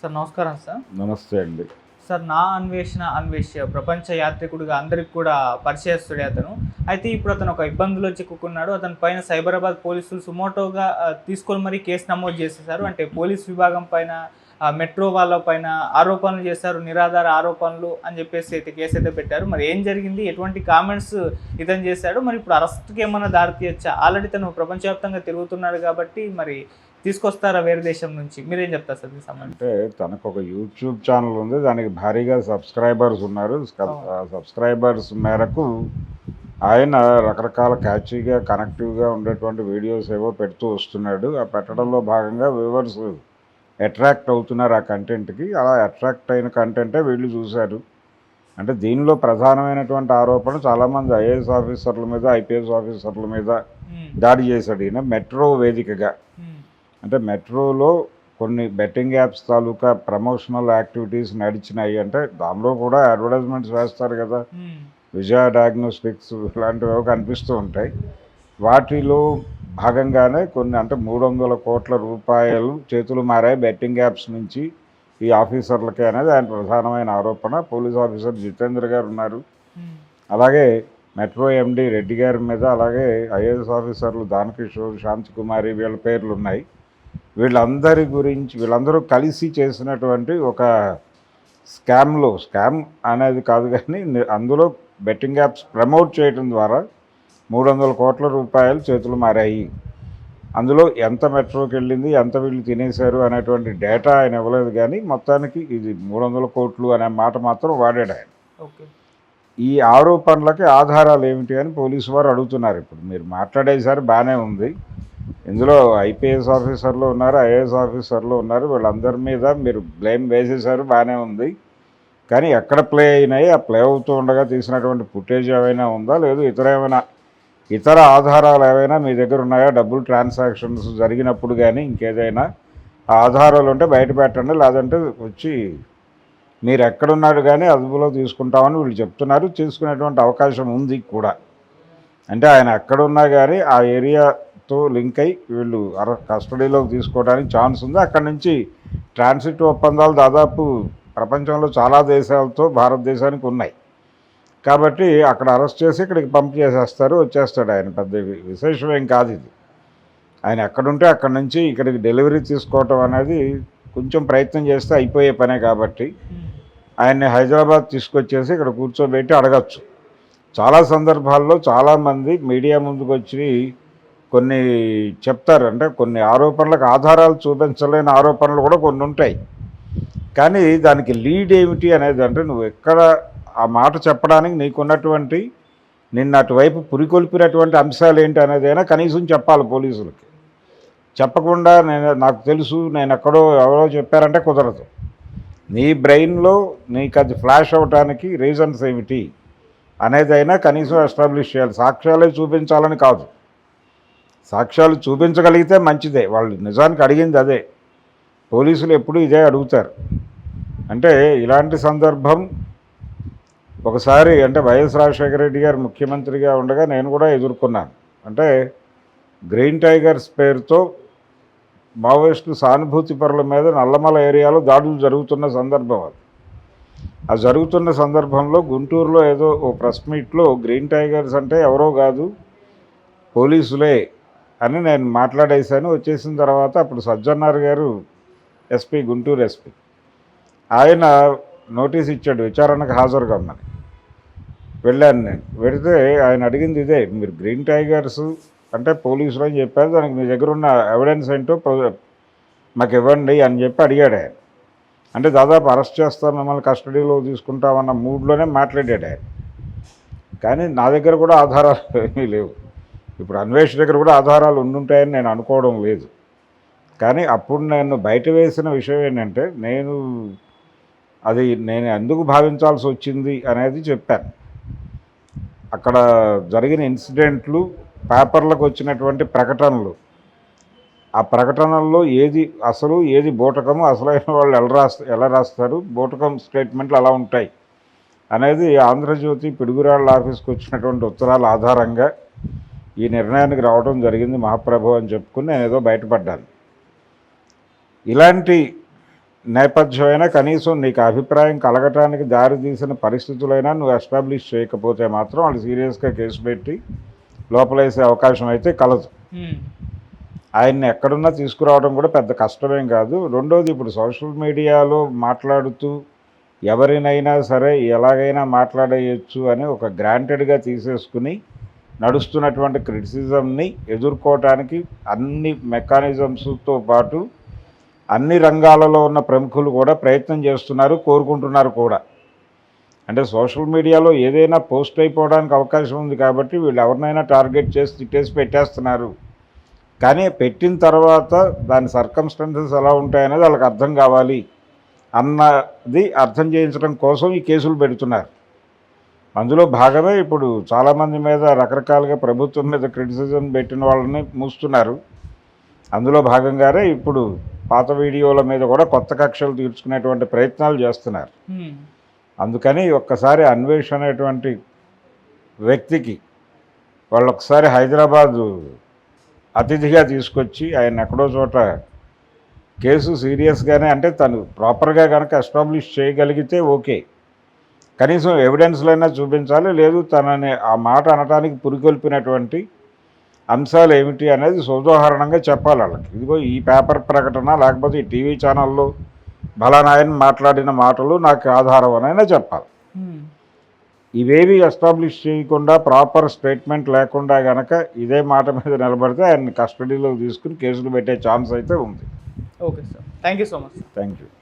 Sir నమస్కారం sir. నమస్తే అండి. సార్ నా అన్వేష్య ప్రపంచ యాత్రికుడిగా అందరికి కూడా పరిచయస్తుడే అతను. అయితే ఇప్పుడు అతను ఒక ఇబ్బందులో చిక్కుకున్నాడు. అతని పైన సైబరాబాద్ పోలీసులు సుమోటోగా తీసుకొని మరీ కేసు నమోదు చేసేశారు. అంటే పోలీస్ విభాగం పైన మెట్రో వాళ్ళ పైన ఆరోపణలు చేశారు, నిరాధార ఆరోపణలు అని చెప్పేసి అయితే కేసు అయితే పెట్టారు. మరి ఏం జరిగింది, ఎటువంటి కామెంట్స్ ఇతను చేశాడు, మరి ఇప్పుడు అరెస్ట్కి ఏమన్నా దారి తీయచ్చా? ఆల్రెడీ తను ప్రపంచవ్యాప్తంగా తిరుగుతున్నాడు కాబట్టి మరి తీసుకొస్తారా వేరే దేశం నుంచి? మీరేం చెప్తారు సార్ దీనికి సంబంధించి? అంటే తనకు ఒక యూట్యూబ్ ఛానల్ ఉంది, దానికి భారీగా సబ్స్క్రైబర్స్ ఉన్నారు. సబ్స్క్రైబర్స్ మేరకు ఆయన రకరకాల క్యాచీగా కనెక్టివ్గా ఉండేటువంటి వీడియోస్ ఏవో పెడుతూ వస్తున్నాడు. ఆ పెట్టడంలో భాగంగా వ్యూవర్స్ అట్రాక్ట్ అవుతున్నారు ఆ కంటెంట్కి. అలా అట్రాక్ట్ అయిన కంటెంటే వీళ్ళు చూశారు. అంటే దీనిలో ప్రధానమైనటువంటి ఆరోపణ చాలామంది ఐఏఎస్ ఆఫీసర్ల మీద, ఐపీఎస్ ఆఫీసర్ల మీద దాడి చేశాడు ఈయన మెట్రో వేదికగా. అంటే మెట్రోలో కొన్ని బెట్టింగ్ యాప్స్ తాలూకా ప్రమోషనల్ యాక్టివిటీస్ నడిచినాయి. అంటే దానిలో కూడా అడ్వర్టైజ్మెంట్స్ వేస్తారు కదా, విజయ డయాగ్నోస్టిక్స్ ఇలాంటివి కనిపిస్తూ ఉంటాయి. వాటిలో భాగంగానే కొన్ని అంటే 300 కోట్ల రూపాయలు చేతులు మారాయి బెట్టింగ్ యాప్స్ నుంచి ఈ ఆఫీసర్లకే అనేది ఆయన ప్రధానమైన ఆరోపణ. పోలీస్ ఆఫీసర్ జితేంద్ర గారు ఉన్నారు, అలాగే మెట్రో ఎండి రెడ్డి గారి మీద, అలాగే ఐఏఎస్ ఆఫీసర్లు దానకిషోర్, శాంతికుమారి వీళ్ళ పేర్లు ఉన్నాయి. వీళ్ళందరూ కలిసి చేసినటువంటి ఒక స్కామ్ అనేది కాదు కానీ అందులో బెట్టింగ్ యాప్స్ ప్రమోట్ చేయడం ద్వారా 300 కోట్ల రూపాయలు చేతులు మారాయి. అందులో ఎంత మెట్రోకి వెళ్ళింది, ఎంత వీళ్ళు తినేశారు అనేటువంటి డేటా ఆయన ఇవ్వలేదు, కానీ మొత్తానికి ఇది 300 కోట్లు అనే మాట మాత్రం వాడాడు ఆయన. ఈ ఆరోపణలకి ఆధారాలు ఏమిటి అని పోలీసు వారు అడుగుతున్నారు. ఇప్పుడు మీరు మాట్లాడేసారి బాగానే ఉంది, ఇందులో ఐపీఎస్ ఆఫీసర్లు ఉన్నారు, ఐఏఎస్ ఆఫీసర్లు ఉన్నారు, వీళ్ళందరి మీద మీరు బ్లేమ్ వేసేసారు, బాగానే ఉంది. కానీ ఎక్కడ ప్లే అయినాయి, ఆ ప్లే అవుతూ ఉండగా తీసినటువంటి ఫుటేజ్ ఏమైనా ఉందా, లేదు ఇతర ఆధారాలు ఏవైనా మీ దగ్గర ఉన్నాయా, డబ్బులు ట్రాన్సాక్షన్స్ జరిగినప్పుడు కానీ ఇంకేదైనా ఆ ఆధారాలు ఉంటే బయట పెట్టండి, లేదంటే వచ్చి మీరు ఎక్కడున్నారు కానీ అదుపులో తీసుకుంటామని వీళ్ళు చెప్తున్నారు. తీసుకునేటువంటి అవకాశం ఉంది కూడా. అంటే ఆయన ఎక్కడున్నా కానీ ఆ ఏరియాతో లింక్ అయ్యి వీళ్ళు కస్టడీలోకి తీసుకోవడానికి ఛాన్స్ ఉంది. అక్కడి నుంచి ట్రాన్సిట్ ఒప్పందాలు దాదాపు ప్రపంచంలో చాలా దేశాలతో భారతదేశానికి ఉన్నాయి కాబట్టి అక్కడ అరెస్ట్ చేసి ఇక్కడికి పంప్ చేసేస్తారు, వచ్చేస్తాడు ఆయన. పెద్ద విశేషం ఏం కాదు ఇది. ఆయన ఎక్కడుంటే అక్కడి నుంచి ఇక్కడికి డెలివరీ తీసుకోవటం అనేది కొంచెం ప్రయత్నం చేస్తే అయిపోయే పనే కాబట్టి ఆయన్ని హైదరాబాద్ తీసుకొచ్చేసి ఇక్కడ కూర్చోబెట్టి అడగచ్చు. చాలా సందర్భాల్లో చాలామంది మీడియా ముందుకు వచ్చి కొన్ని చెప్తారు. అంటే కొన్ని ఆరోపణలకు ఆధారాలు చూపించలేని ఆరోపణలు కూడా కొన్ని ఉంటాయి. కానీ దానికి లీడ్ ఏమిటి అనేది, అంటే నువ్వు ఎక్కడ ఆ మాట చెప్పడానికి నీకున్నటువంటి నిన్ను అటువైపు పురికొల్పినటువంటి అంశాలు ఏంటి అనేదైనా కనీసం చెప్పాలి పోలీసులకి. చెప్పకుండా నాకు తెలుసు, నేను ఎక్కడో ఎవరో చెప్పారంటే కుదరదు. నీ బ్రెయిన్లో నీకు అది ఫ్లాష్ అవడానికి రీజన్స్ ఏమిటి అనేదైనా కనీసం ఎస్టాబ్లిష్ చేయాలి. సాక్ష్యాలే చూపించాలని కాదు, సాక్ష్యాలు చూపించగలిగితే మంచిదే. వాళ్ళు నిజానికి అడిగింది అదే, పోలీసులు ఎప్పుడూ ఇదే అడుగుతారు. అంటే ఇలాంటి సందర్భం ఒకసారి అంటే వైఎస్ రాజశేఖర రెడ్డి గారు ముఖ్యమంత్రిగా ఉండగా నేను కూడా ఎదుర్కొన్నాను. అంటే గ్రీన్ టైగర్స్ పేరుతో మావోయిస్టులు సానుభూతి పరుల మీద నల్లమల ఏరియాలో దాడులు జరుగుతున్న సందర్భం అది. ఆ జరుగుతున్న సందర్భంలో గుంటూరులో ఏదో ఓ ప్రెస్ మీట్లో గ్రీన్ టైగర్స్ అంటే ఎవరో కాదు పోలీసులే అని నేను మాట్లాడేశాను. వచ్చేసిన తర్వాత అప్పుడు సజ్జనార్ గారు ఎస్పీ, గుంటూరు ఎస్పీ, ఆయన నోటీస్ ఇచ్చాడు విచారణకు హాజరు కమ్మని. వెళ్ళాను నేను. వెళితే ఆయన అడిగింది ఇదే, మీరు గ్రీన్ టైగర్స్ అంటే పోలీసులు అని చెప్పారు, దానికి మీ దగ్గర ఉన్న ఎవిడెన్స్ ఏంటో మాకు ఇవ్వండి అని చెప్పి అడిగాడు ఆయన. అంటే దాదాపు అరెస్ట్ చేస్తాం, మిమ్మల్ని కస్టడీలో తీసుకుంటామన్న మూడ్లోనే మాట్లాడాడు ఆయన. కానీ నా దగ్గర కూడా ఆధారాలు ఏమీ లేవు. ఇప్పుడు అన్వేష్ దగ్గర కూడా ఆధారాలు ఉండుంటాయని నేను అనుకోవడం లేదు. కానీ అప్పుడు నేను బయట వేసిన విషయం ఏంటంటే, నేను ఎందుకు భావించాల్సి వచ్చింది అనేది చెప్పాను. అక్కడ జరిగిన ఇన్సిడెంట్లు, పేపర్లకు వచ్చినటువంటి ప్రకటనలు, ఆ ప్రకటనల్లో ఏది అసలు ఏది బూటకము, అసలైన వాళ్ళు ఎలా రాస్తారు, బూటకం స్టేట్మెంట్లు అలా ఉంటాయి అనేది ఆంధ్రజ్యోతి పిడుగురాళ్ళ ఆఫీస్కి వచ్చినటువంటి ఉత్తరాల ఆధారంగా ఈ నిర్ణయానికి రావడం జరిగింది. మహాప్రభు అని చెప్పుకుని నేను ఏదో బయటపడ్డాను. ఇలాంటి నేపథ్యమైనా కనీసం నీకు అభిప్రాయం కలగటానికి దారి తీసిన పరిస్థితులైనా నువ్వు ఎస్టాబ్లిష్ చేయకపోతే మాత్రం వాళ్ళు సీరియస్గా కేసు పెట్టి లోపలేసే అవకాశం అయితే కలదు. ఆయన్ని ఎక్కడున్నా తీసుకురావడం కూడా పెద్ద కష్టమేం కాదు. రెండోది, ఇప్పుడు సోషల్ మీడియాలో మాట్లాడుతూ ఎవరినైనా సరే ఎలాగైనా మాట్లాడేయచ్చు అని ఒక గ్రాంటెడ్గా తీసేసుకుని నడుస్తున్నటువంటి క్రిటిసిజంని ఎదుర్కోవటానికి అన్ని మెకానిజమ్స్తో పాటు అన్ని రంగాలలో ఉన్న ప్రముఖులు కూడా ప్రయత్నం చేస్తున్నారు, కోరుకుంటున్నారు కూడా. అంటే సోషల్ మీడియాలో ఏదైనా పోస్ట్ అయిపోవడానికి అవకాశం ఉంది కాబట్టి వీళ్ళు ఎవరినైనా టార్గెట్ చేసి తిట్టేసి పెట్టేస్తున్నారు. కానీ పెట్టిన తర్వాత దాని సర్కమ్స్టెన్సెస్ ఎలా ఉంటాయనేది వాళ్ళకి అర్థం కావాలి అన్నది అర్థం చేయించడం కోసం ఈ కేసులు పెడుతున్నారు. అందులో భాగమే ఇప్పుడు చాలామంది మీద రకరకాలుగా ప్రభుత్వం మీద క్రిటిసిజం పెట్టిన వాళ్ళని మూస్తున్నారు. అందులో భాగంగానే ఇప్పుడు పాత వీడియోల మీద కూడా కొత్త కక్షలు తీర్చుకునేటువంటి ప్రయత్నాలు చేస్తున్నారు. అందుకని ఒక్కసారి అన్వేష్ అనేటువంటి వ్యక్తికి వాళ్ళు ఒకసారి హైదరాబాదు అతిథిగా తీసుకొచ్చి ఆయన ఎక్కడో చోట కేసు సీరియస్గానే, అంటే తను ప్రాపర్గా కనుక ఎస్టాబ్లిష్ చేయగలిగితే ఓకే, కనీసం ఎవిడెన్స్లైనా చూపించాలి. లేదు తనని ఆ మాట అనడానికి పురికొల్పినటువంటి అంశాలు ఏమిటి అనేది సోదాహరణంగా చెప్పాలి వాళ్ళకి. ఇదిగో ఈ పేపర్ ప్రకటన లేకపోతే ఈ టీవీ ఛానల్లో బలానాయని మాట్లాడిన మాటలు నాకు ఆధారం అనైనా చెప్పాలి. ఇవేవి ఎస్టాబ్లిష్ చేయకుండా ప్రాపర్ స్టేట్మెంట్ లేకుండా గనక ఇదే మాట మీద నిలబడితే ఆయన్ని కస్టడీలో తీసుకుని కేసులు పెట్టే ఛాన్స్ అయితే ఉంది. Okay sir, thank you so much. Thank you.